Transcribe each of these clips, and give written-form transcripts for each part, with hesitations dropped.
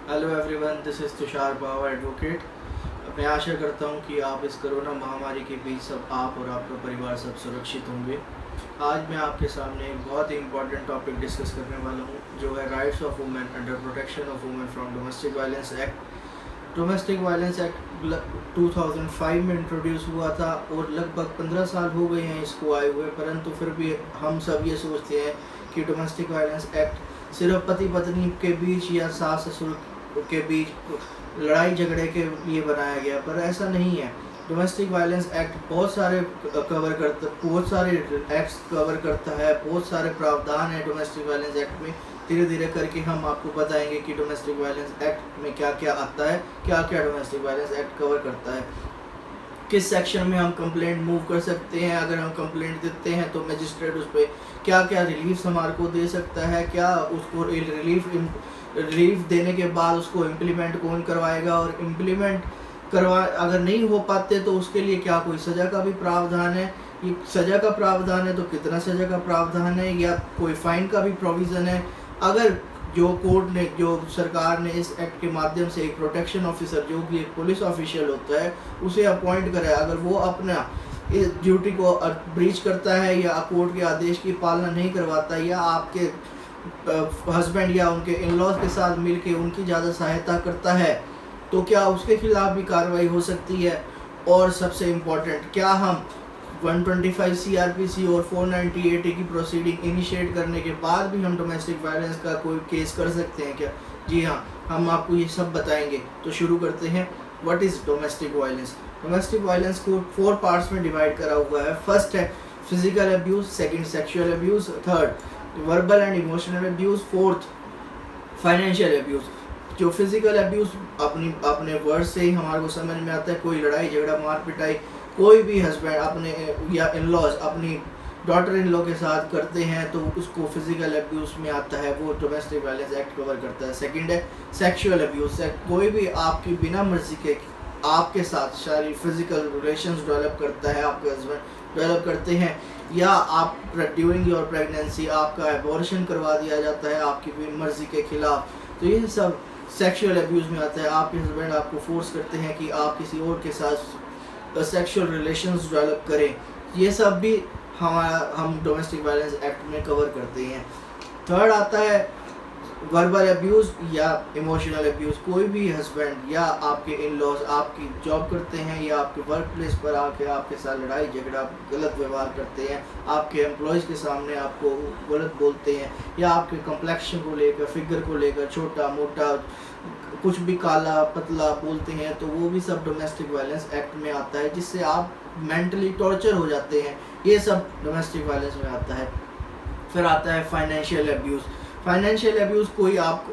Hello everyone, this is Tushar Bawa advocate. मैं आशा करता हूँ कि आप इस कोरोना महामारी के बीच सब आप और आपका परिवार सब सुरक्षित होंगे। आज मैं आपके सामने एक बहुत ही इम्पॉर्टेंट टॉपिक डिस्कस करने वाला हूँ, जो है rights of women under protection of women from domestic violence act. Domestic violence act 2005 में इंट्रोड्यूस हुआ था और लगभग 15 साल हो गए हैं इसको आए हुए, परंतु फिर भी हम सब ये सोचते हैं कि डोमेस्टिक वायलेंस एक्ट सिर्फ पति पत्नी के बीच या सास ससुर के बीच लड़ाई झगड़े के लिए बनाया गया, पर ऐसा नहीं है। डोमेस्टिक वायलेंस एक्ट बहुत सारे एक्ट्स कवर करता है, बहुत सारे प्रावधान है डोमेस्टिक वायलेंस एक्ट में। धीरे धीरे करके हम आपको बताएंगे कि डोमेस्टिक वायलेंस एक्ट में क्या क्या आता है, क्या क्या डोमेस्टिक वायलेंस एक्ट कवर करता है, किस सेक्शन में हम कंप्लेंट मूव कर सकते हैं, अगर हम कंप्लेंट देते हैं तो मजिस्ट्रेट उस पर क्या क्या रिलीफ हमारे को दे सकता है, क्या उसको रिलीफ देने के बाद उसको इम्प्लीमेंट कौन करवाएगा, और इम्प्लीमेंट अगर नहीं हो पाते तो उसके लिए क्या कोई सज़ा का भी प्रावधान है। ये सज़ा का प्रावधान है तो कितना सज़ा का प्रावधान है, या कोई फाइन का भी प्रोविज़न है। अगर जो कोर्ट ने, जो सरकार ने इस एक्ट के माध्यम से एक प्रोटेक्शन ऑफिसर, जो भी एक पुलिस ऑफिशियल होता है, उसे अपॉइंट करे, अगर वो अपना इस ड्यूटी को ब्रीच करता है या कोर्ट के आदेश की पालना नहीं करवाता, या आपके हस्बैंड या उनके इन लॉज के साथ मिलके उनकी ज़्यादा सहायता करता है, तो क्या उसके खिलाफ भी कार्रवाई हो सकती है। और सबसे इम्पोर्टेंट, क्या हम 125 CRPC और 498 की प्रोसीडिंग इनिशिएट करने के बाद भी हम डोमेस्टिक वायलेंस का कोई केस कर सकते हैं क्या? जी हाँ, हम आपको ये सब बताएंगे। तो शुरू करते हैं। What is domestic violence? Domestic violence को 4 पार्ट्स में डिवाइड करा हुआ है। फर्स्ट है physical abuse, second sexual abuse, third verbal and emotional abuse, fourth financial abuse. जो फिजिकल अब्यूज़ अपने वर्ड से ही हमारे को समझ में आता है, कोई लड़ाई झगड़ा मार पिटाई कोई भी हस्बैंड अपने या इन लॉज अपनी डॉटर इन लॉ के साथ करते हैं तो उसको फिजिकल अब्यूज़ में आता है, वो डोमेस्टिक वायलेंस एक्ट कवर करता है। सेकंड है सेक्सुअल अब्यूज़, कोई भी आपकी बिना मर्जी के आपके साथ शारीरिक फिजिकल रिलेशंस डेवलप करता है, आपके हस्बैंड डेवलप करते हैं, या आप ड्यूरिंग योर प्रेगनेंसी आपका एबॉर्शन करवा दिया जाता है आपकी मर्जी के खिलाफ, तो ये सब सेक्सुअल अब्यूज़ में आता है। आपके हस्बैंड आपको फोर्स करते हैं कि आप किसी और के साथ सेक्सुअल रिलेशंस डेवलप करें, ये सब भी हम डोमेस्टिक वायलेंस एक्ट में कवर करते हैं। थर्ड आता है वर्बल अब्यूज़ या इमोशनल अब्यूज़। कोई भी हस्बैंड या आपके इन लॉज आपकी जॉब करते हैं या आपके वर्क प्लेस पर आके आपके साथ लड़ाई झगड़ा गलत व्यवहार करते हैं, आपके एम्प्लॉयज़ के सामने आपको गलत बोलते हैं, या आपके कम्प्लेक्शन को लेकर, फिगर को लेकर, छोटा मोटा कुछ भी काला पतला बोलते हैं, तो वो भी सब डोमेस्टिक वायलेंस एक्ट में आता है, जिससे आप मेंटली टॉर्चर हो जाते हैं। ये सब डोमेस्टिक वायलेंस में आता है। फिर आता है फाइनेंशियल अब्यूज़। फाइनेंशियल अब्यूज़ कोई आप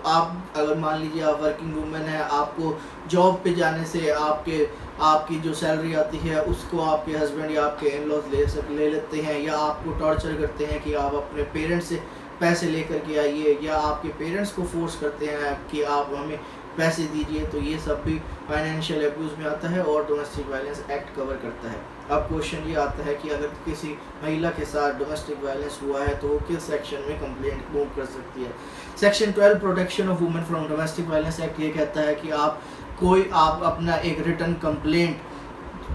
अगर मान लीजिए आप वर्किंग वूमेन है, आपको जॉब पे जाने से आपकी जो सैलरी आती है उसको आपके हस्बैंड या आपके इन लॉज ले लेते हैं, या आपको टॉर्चर करते हैं कि आप अपने पेरेंट्स से पैसे लेकर के आइए, या आपके पेरेंट्स को फोर्स करते हैं कि आप हमें पैसे दीजिए, तो ये सब भी फाइनेंशियल अब्यूज़ में आता है और डोमेस्टिक वायलेंस एक्ट कवर करता है। अब क्वेश्चन ये आता है कि अगर किसी महिला के साथ डोमेस्टिक वायलेंस हुआ है तो वो किस सेक्शन में कंप्लेंट मूव कर सकती है? Section 12 protection of women from domestic violence act ये कहता है कि आप अपना एक रिटर्न कंप्लेंट,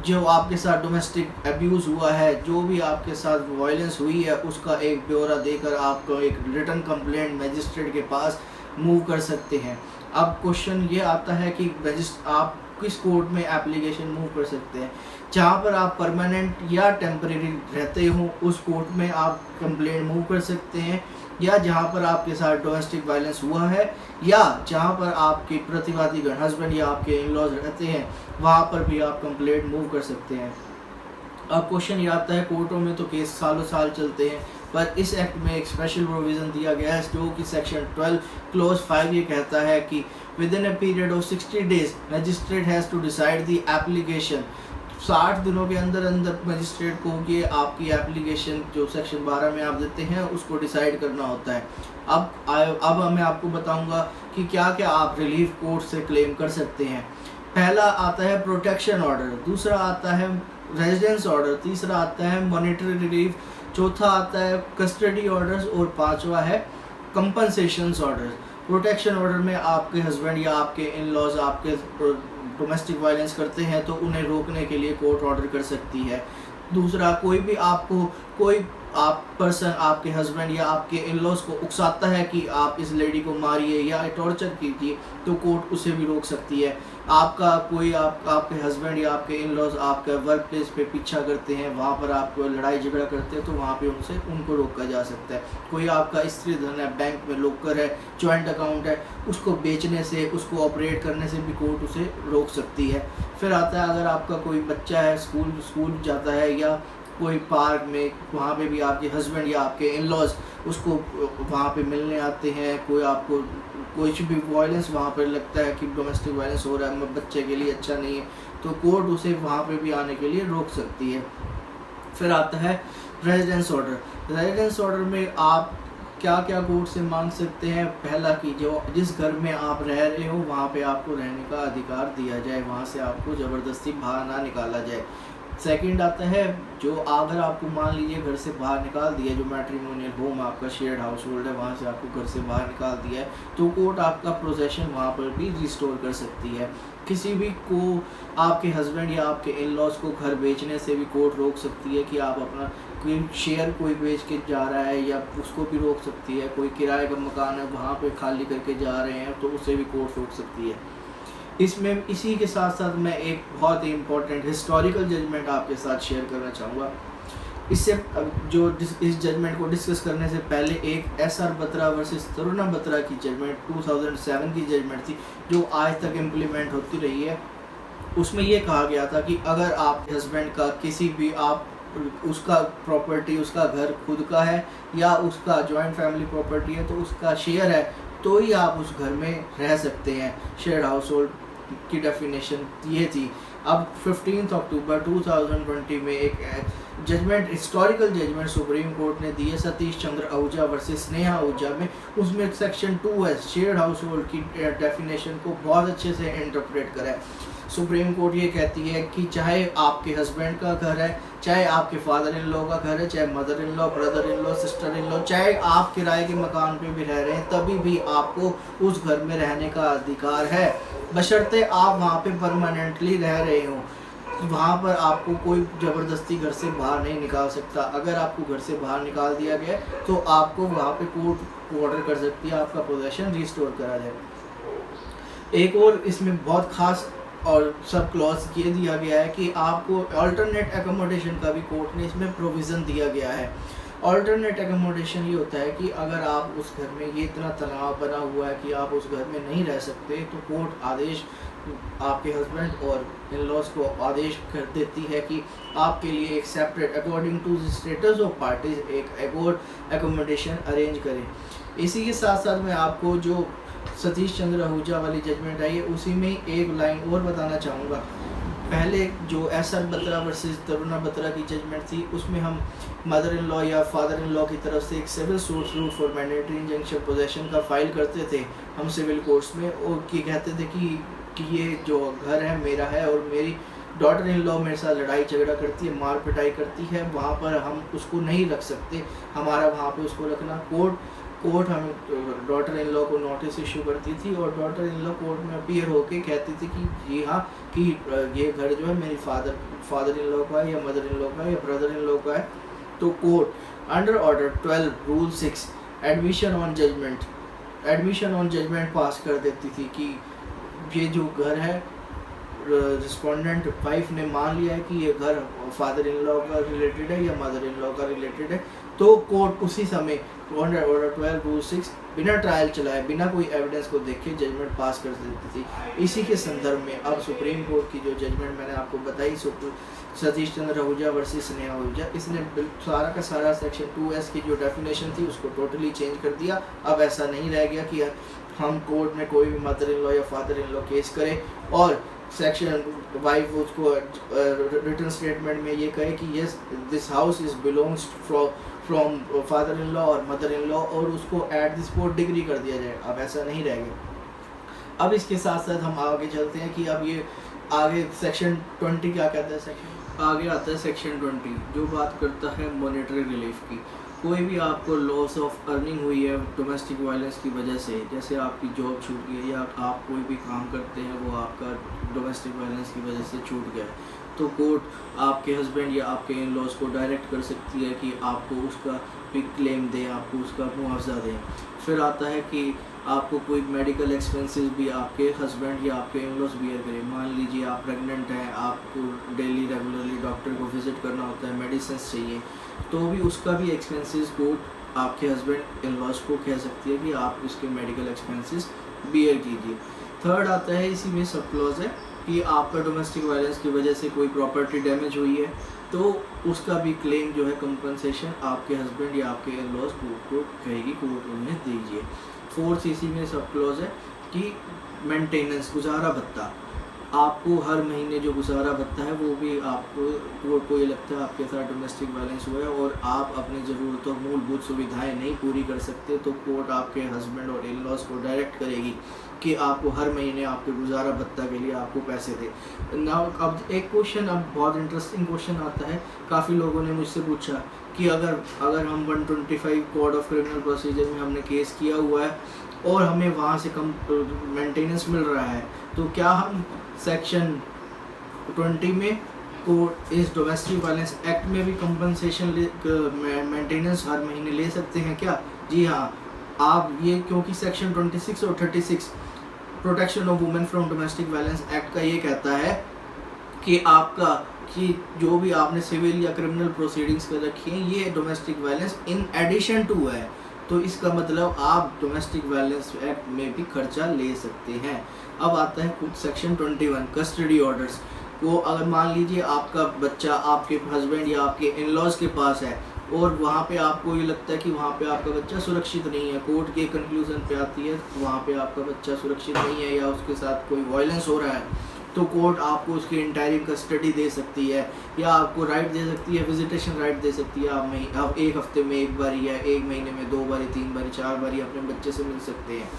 जो आपके साथ डोमेस्टिक अब्यूज़ हुआ है, जो भी आपके साथ वायलेंस हुई है, उसका एक ब्यौरा देकर आपको एक रिटर्न कंप्लेंट मजिस्ट्रेट के पास मूव कर सकते हैं। अब क्वेश्चन ये आता है कि आप किस कोर्ट में एप्लीकेशन मूव कर सकते हैं? जहाँ पर आप परमानेंट या टेम्परेरी रहते हो उस कोर्ट में आप कंप्लेंट मूव कर सकते हैं, या जहाँ पर आपके साथ डोमेस्टिक वायलेंस हुआ है, या जहाँ पर आपके प्रतिवादीगण हस्बैंड या आपके इन लॉज रहते हैं, वहाँ पर भी आप कंप्लेंट मूव कर सकते हैं। अब क्वेश्चन ये आता है, कोर्टों में तो केस सालों साल चलते हैं, पर इस एक्ट में एक स्पेशल प्रोविज़न दिया गया है, जो कि सेक्शन 12 क्लोज 5 ये कहता है कि within a period of 60 days magistrate has to decide the application. 60 दिनों के अंदर अंदर मजिस्ट्रेट को ये आपकी एप्लीकेशन जो सेक्शन 12 में आप देते हैं उसको डिसाइड करना होता है। अब मैं आपको बताऊंगा कि क्या क्या आप रिलीफ कोर्ट से क्लेम कर सकते हैं। पहला आता है प्रोटेक्शन ऑर्डर, दूसरा आता है रेजिडेंस ऑर्डर, तीसरा आता है मॉनेटरी रिलीफ, चौथा आता है कस्टडी ऑर्डर्स, और पांचवा है कंपनसेशंस ऑर्डर्स। प्रोटेक्शन ऑर्डर में आपके हस्बैंड या आपके इन लॉज आपके डोमेस्टिक वायलेंस करते हैं तो उन्हें रोकने के लिए कोर्ट ऑर्डर कर सकती है। दूसरा, कोई भी आपको कोई आप पर्सन आपके हस्बैंड या आपके इन लॉज को उकसाता है कि आप इस लेडी को मारिए या टॉर्चर कीजिए तो कोर्ट उसे भी रोक सकती है। आपका कोई आपके हस्बैंड या आपके इन लॉज आपका वर्क प्लेस पे पीछा करते हैं, वहाँ पर आपको लड़ाई झगड़ा करते हैं तो वहाँ पे उनको रोका जा सकता है। कोई आपका स्त्री धन है, बैंक में लॉकर है, जॉइंट अकाउंट है, उसको बेचने से उसको ऑपरेट करने से भी कोर्ट उसे रोक सकती है। फिर आता है अगर आपका कोई बच्चा है स्कूल जाता है या कोई पार्क में, वहाँ पे भी आपके हस्बैंड या आपके इन लॉज उसको वहाँ पे मिलने आते हैं, कोई आपको कुछ भी वायलेंस वहाँ पर लगता है कि डोमेस्टिक वायलेंस हो रहा है, बच्चे के लिए अच्छा नहीं है, तो कोर्ट उसे वहाँ पे भी आने के लिए रोक सकती है। फिर आता है रेजिडेंस ऑर्डर। रेजिडेंस ऑर्डर में आप क्या क्या कोर्ट से मांग सकते हैं। पहला कि जो जिस घर में आप रह रहे हो वहाँ पे आपको रहने का अधिकार दिया जाए, वहाँ से आपको ज़बरदस्ती बाहर ना निकाला जाए। सेकंड आता है जो अगर आपको मान लीजिए घर से बाहर निकाल दिया, जो मैट्रिमोनियल होम आपका शेयर्ड हाउस होल्ड है वहाँ से आपको घर से बाहर निकाल दिया है तो कोर्ट आपका पोजेशन वहाँ पर भी रिस्टोर कर सकती है। किसी भी को आपके हस्बैंड या आपके इन लॉज को घर बेचने से भी कोर्ट रोक सकती है कि आप अपना कोई शेयर कोई बेच के जा रहा है या उसको भी रोक सकती है। कोई किराए का मकान है वहाँ पे खाली करके जा रहे हैं तो उसे भी कोर्ट रोक सकती है। इसमें इसी के साथ साथ मैं एक बहुत ही इम्पोर्टेंट हिस्टोरिकल जजमेंट आपके साथ शेयर करना चाहूँगा। इससे जो इस जजमेंट को डिस्कस करने से पहले एक एसआर बत्रा वर्सेस तरुणा बत्रा की जजमेंट 2007 की जजमेंट थी जो आज तक इम्प्लीमेंट होती रही है। उसमें ये कहा गया था कि अगर आप हस्बैंड का किसी भी आप उसका प्रॉपर्टी उसका घर खुद का है या उसका जॉइंट फैमिली प्रॉपर्टी है तो उसका शेयर है तो ही आप उस घर में रह सकते हैं। शेयर्ड हाउस होल्ड की डेफिनेशन ये थी। अब 15 अक्टूबर 2020 में एक judgement historical judgement supreme court ने दी है सतीश चंद्र आहूजा वर्सेस स्नेहा आहूजा में। उसमें सेक्शन 2 है शेयर्ड हाउस होल्ड की डेफिनेशन को बहुत अच्छे से इंटरप्रेट करा है। सुप्रीम कोर्ट ये कहती है कि चाहे आपके हस्बैंड का घर है, चाहे आपके फादर इन लॉ का घर है, चाहे mother in law, brother in law, sister in law, चाहे आप किराए के मकान पे भी रह रहे हैं तभी भी आपको उस घर में रहने का अधिकार है, बशर्ते आप वहाँ पे परमानेंटली रह रहे हो। वहाँ पर आपको कोई ज़बरदस्ती घर से बाहर नहीं निकाल सकता। अगर आपको घर से बाहर निकाल दिया गया तो आपको वहाँ पे कोर्ट ऑर्डर कर सकती है आपका पोजेशन रिस्टोर करा जाए। एक और इसमें बहुत खास और सब क्लॉज ये दिया गया है कि आपको अल्टरनेट एकोमोडेशन का भी कोर्ट ने इसमें प्रोविज़न दिया गया है। अल्टरनेट एकोमोडेशन ये होता है कि अगर आप उस घर में ये इतना तनाव बना हुआ है कि आप उस घर में नहीं रह सकते तो कोर्ट आदेश आपके हस्बैंड और इन लॉज को आदेश कर देती है कि आपके लिए एक separate according to the status of parties एक और एकोमोडेशन अरेंज करें। इसी के साथ साथ मैं आपको जो सतीश चंद्र आहूजा वाली जजमेंट आई है उसी में एक लाइन और बताना चाहूँगा। पहले जो एसआर बत्रा वर्सेस तरुणा बत्रा की जजमेंट थी उसमें हम मदर इन लॉ या फादर इन लॉ की तरफ से एक civil suit for mandatory injunction possession का फाइल करते थे हम सिविल कोर्ट्स में, और कि कहते थे कि ये जो घर है मेरा है और मेरी डॉटर इन लॉ मेरे साथ लड़ाई झगड़ा करती है, मार पिटाई करती है, वहाँ पर हम उसको नहीं रख सकते, हमारा वहाँ पे उसको रखना। कोर्ट हमें डॉटर इन लॉ को नोटिस इशू करती थी और डॉटर इन लॉ कोर्ट में अपीयर होके कहती थी कि जी हाँ कि ये घर जो है मेरी फादर इन लॉ का है या मदर इन लॉ का है या ब्रदर इन लॉ का है। तो court under order 12 rule 6 admission on judgment pass कर देती थी कि ये जो घर है रिस्पोंडेंट वाइफ ने मान लिया है कि ये घर फादर इन लॉ का रिलेटेड है या मदर इन लॉ का रिलेटेड है, तो कोर्ट उसी समय ऑर्डर 12 रूल 6 बिना ट्रायल चलाए बिना कोई एविडेंस को देखे जजमेंट पास कर देती थी। इसी के संदर्भ में अब सुप्रीम कोर्ट की जो जजमेंट मैंने आपको बताई सतीश चंद्र आहूजा वर्सेस स्नेहा आहूजा, इसने सारा का सारा सेक्शन 2S की जो डेफिनेशन थी उसको टोटली चेंज कर दिया। अब ऐसा नहीं रह गया कि हम कोर्ट में कोई भी मदर इन लॉ या फादर इन लॉ केस करें और सेक्शन वाइफ उसको रिटन स्टेटमेंट में ये कहे कि yes this house is belongs from father in law और मदर इन लॉ और उसको एट द स्पॉट डिग्री कर दिया जाए। अब ऐसा नहीं रहेगा। अब इसके साथ साथ हम आगे चलते हैं कि अब ये आगे सेक्शन 20 क्या कहता है। सेक्शन आगे आता है सेक्शन 20 जो बात करता है मॉनेटरी रिलीफ की। कोई भी आपको लॉस ऑफ अर्निंग हुई है डोमेस्टिक वायलेंस की वजह से, जैसे आपकी जॉब छूट गई है या आप कोई भी काम करते हैं वो आपका डोमेस्टिक वायलेंस की वजह से छूट गया है, तो कोर्ट आपके हस्बैंड या आपके इन लॉज को डायरेक्ट कर सकती है कि आपको उसका भी क्लेम दें, आपको उसका मुआवजा दें। फिर आता है कि आपको कोई मेडिकल एक्सपेंसेस भी आपके हस्बैंड या आपके इन लॉज बियर करें। मान लीजिए आप प्रेग्नेंट हैं, आपको डेली रेगुलरली डॉक्टर को विज़िट करना होता है, मेडिसिन चाहिए, तो भी उसका भी एक्सपेंसेस कोर्ट आपके हस्बैंड इन लॉज को कह सकती है कि आप उसके मेडिकल एक्सपेंसेस बियर कीजिए। थर्ड आता है इसी में सब क्लॉज है कि आपका डोमेस्टिक वायलेंस की वजह से कोई प्रॉपर्टी डैमेज हुई है तो उसका भी क्लेम जो है कंपनसेशन आपके हस्बैंड या आपके इन लॉज को कहेगी कोर्ट उन्हें दीजिए। फोर्थ इसी में सब क्लॉज है कि मेंटेनेंस गुजारा भत्ता, आपको हर महीने जो गुजारा भत्ता है वो भी आपको कोर्ट को ये लगता है आपके साथ डोमेस्टिक वायलेंस हुआ है और आप अपनी ज़रूरतों मूलभूत सुविधाएं नहीं पूरी कर सकते, तो कोर्ट आपके हस्बैंड और इन लॉज को डायरेक्ट करेगी कि आपको हर महीने आपके गुजारा भत्ता के लिए आपको पैसे दे। नाउ अब एक क्वेश्चन, अब बहुत इंटरेस्टिंग क्वेश्चन आता है, काफ़ी लोगों ने मुझसे पूछा कि अगर हम 125 कोड ऑफ क्रिमिनल प्रोसीजर में हमने केस किया हुआ है और हमें वहाँ से कम मेंटेनेंस मिल रहा है, तो क्या हम सेक्शन 20 में को इस डोमेस्टिक वायलेंस एक्ट में भी कंपनसेशन मेंटेनेंस हर महीने ले सकते हैं क्या? जी हाँ, आप ये क्योंकि सेक्शन 26 और 36 protection of women from domestic violence act का ये कहता है कि आपका कि जो भी आपने सिविल या क्रिमिनल प्रोसीडिंग्स कर रखी हैं ये domestic violence in addition to है, तो इसका मतलब आप डोमेस्टिक वायलेंस एक्ट में भी खर्चा ले सकते हैं। अब आता है कुछ सेक्शन 21 कस्टडी ऑर्डर्स को, अगर मान लीजिए आपका बच्चा आपके हस्बैंड या आपके इन लॉज के पास है और वहाँ पे आपको ये लगता है कि वहाँ पे आपका बच्चा सुरक्षित नहीं है, कोर्ट के कंक्लूजन पे आती है वहाँ पे आपका बच्चा सुरक्षित नहीं है या उसके साथ कोई वायलेंस हो रहा है, तो कोर्ट आपको उसकी इंटायरिम कस्टडी दे सकती है या आपको राइट दे सकती है, विजिटेशन राइट दे सकती है। आप एक हफ्ते में एक बार या एक महीने में 2 बार 3 बार 4 बार अपने बच्चे से मिल सकते हैं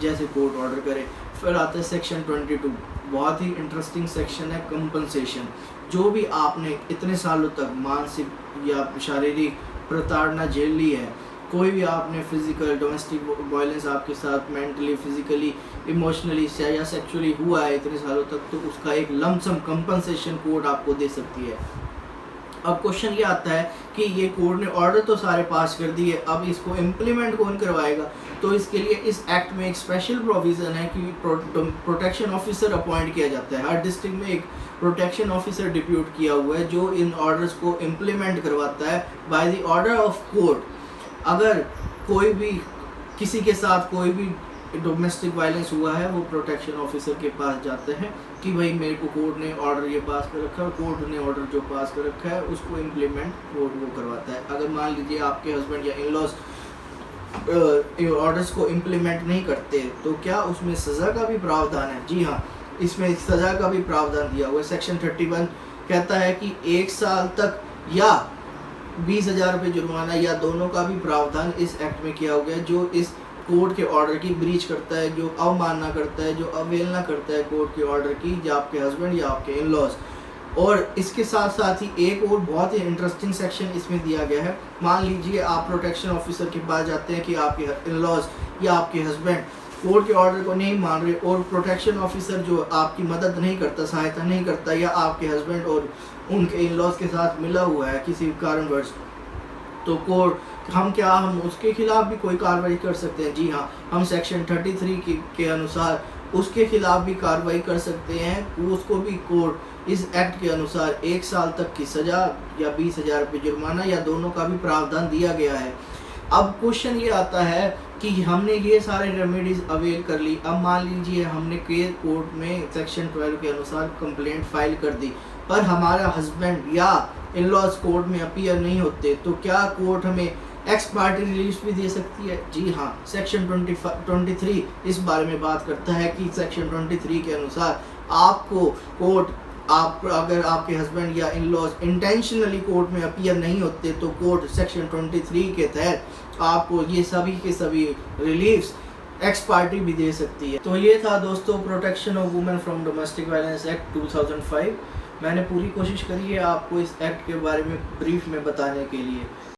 जैसे कोर्ट ऑर्डर करे। फिर आता है सेक्शन 22, बहुत ही इंटरेस्टिंग सेक्शन है कंपनसेशन। जो भी आपने इतने सालों तक मानसिक या शारीरिक प्रताड़ना झेल ली है, कोई भी आपने फिजिकल डोमेस्टिक वायलेंस आपके साथ मेंटली फिजिकली इमोशनली या सेक्सुअली हुआ है इतने सालों तक, तो उसका एक लमसम कंपनसेशन कोर्ट आपको दे सकती है। अब क्वेश्चन ये आता है कि ये कोर्ट ने ऑर्डर तो सारे पास कर दिए, अब इसको इम्प्लीमेंट कौन करवाएगा? तो इसके लिए इस एक्ट में एक स्पेशल प्रोविज़न है कि प्रोटेक्शन ऑफिसर अपॉइंट किया जाता है। हर डिस्ट्रिक्ट में एक प्रोटेक्शन ऑफिसर डिप्यूट किया हुआ है जो इन ऑर्डर्स को इम्प्लीमेंट करवाता है by the order of court. अगर कोई भी किसी के साथ कोई भी डोमेस्टिक वायलेंस हुआ है वो प्रोटेक्शन ऑफिसर के पास जाते हैं कि भाई मेरे को कोर्ट ने ऑर्डर ये पास कर रखा है, कोर्ट ने ऑर्डर जो पास कर रखा है उसको इम्प्लीमेंट कोर्ट वो करवाता है। अगर मान लीजिए आपके हस्बैंड या इन लॉज ऑर्डर्स को इम्प्लीमेंट नहीं करते तो क्या उसमें सज़ा का भी प्रावधान है? जी हाँ, इसमें सज़ा का भी प्रावधान दिया हुआ है। सेक्शन 31 कहता है कि 1 साल तक या 20,000 रुपये जुर्माना या दोनों का भी प्रावधान इस एक्ट में किया गया है जो इस कोर्ट के ऑर्डर की ब्रीच करता है, जो अवमानना करता है, जो अवहेलना करता है कोर्ट के ऑर्डर की, या आपके हस्बैंड या आपके इन लॉज। और इसके साथ साथ ही एक और बहुत ही इंटरेस्टिंग सेक्शन इसमें दिया गया है। मान लीजिए आप प्रोटेक्शन ऑफिसर के पास जाते हैं कि आपके इन लॉज या आपके हस्बैंड कोर्ट के ऑर्डर को नहीं मान रहे और प्रोटेक्शन ऑफिसर जो आपकी मदद नहीं करता, सहायता नहीं करता, या आपके हस्बैंड और उनके इन लॉज के साथ मिला हुआ है किसी कारणवश, तो कोर्ट हम उसके खिलाफ भी कोई कार्रवाई कर सकते हैं। जी हाँ, हम सेक्शन 33 के अनुसार उसके खिलाफ भी कार्रवाई कर सकते हैं। उसको भी कोर्ट इस एक्ट के अनुसार 1 साल तक की सज़ा या 20,000 रुपये जुर्माना या दोनों का भी प्रावधान दिया गया है। अब क्वेश्चन ये आता है कि हमने ये सारे रेमेडीज अवेल कर ली, अब मान लीजिए हमने कोर्ट में सेक्शन 12 के अनुसार कंप्लेंट फाइल कर दी पर हमारा हस्बैंड या इन लॉज कोर्ट में अपीयर नहीं होते, तो क्या कोर्ट हमें एक्स पार्टी रिलीफ भी दे सकती है? जी हाँ, सेक्शन 23 इस बारे में बात करता है कि सेक्शन 23 के अनुसार आपको कोर्ट अगर आपके हस्बैंड या इन लॉज इंटेंशनली कोर्ट में अपीयर नहीं होते तो कोर्ट सेक्शन 23 के तहत आपको ये सभी के सभी रिलीफ्स एक्स पार्टी भी दे सकती है। तो ये था दोस्तों protection of women from domestic violence act 2005। मैंने पूरी कोशिश करी है आपको इस एक्ट के बारे में ब्रीफ में बताने के लिए।